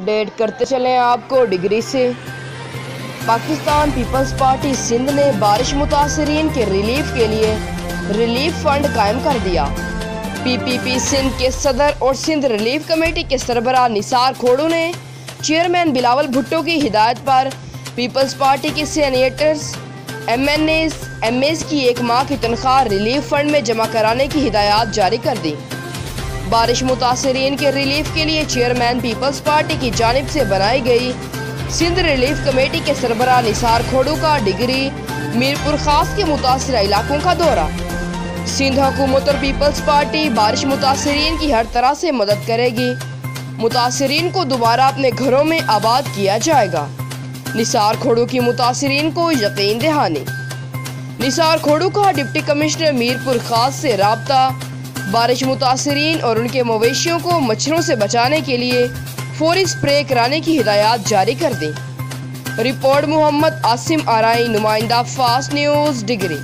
Update کرتے چلیں آپ کو ڈگری سے۔ پاکستان پیپلز پارٹی سندھ نے بارش متاثرین کے ریلیف کے لیے ریلیف فنڈ قائم کر دیا۔ پی پی پی سندھ کے صدر اور سندھ ریلیف کمیٹی کے سربراہ نثار کھوڑو نے چیئرمین بلاول بھٹو کی ہدایت پر پیپلز پارٹی کے سینیٹرز، ایم این ایز کی 1 ماہ کی تنخواہ ریلیف فنڈ میں جمع کرانے کی ہدایات جاری کر دی۔ بارش متاثرین کے ریلیف کے لیے چیئرمین پیپلز پارٹی کی جانب سے بنائی گئی سندھ ریلیف کمیٹی کے سربراہ نثار کھوڑو کا ڈگری میرپور خاص کے متاثرہ علاقوں کا دورہ۔ سندھ حکومت اور پیپلز پارٹی بارش متاثرین کی ہر طرح سے مدد کرے گی۔ متاثرین کو دوبارہ اپنے گھروں میں آباد کیا جائے گا۔ نثار کھوڑو کی متاثرین کو یقین دہانی۔ نثار کھوڑو کا ڈپٹی کمشنر میرپور خاص سے رابطہ۔ بارش متاثرین اور ان کے مویشیوں کو مچھروں سے بچانے کے لیے فوری سپرے کرانے کی ہدایات جاری کر دیں۔ رپورٹ محمد عاصم آرائی، نمائندہ فاسٹ نیوز ڈگری۔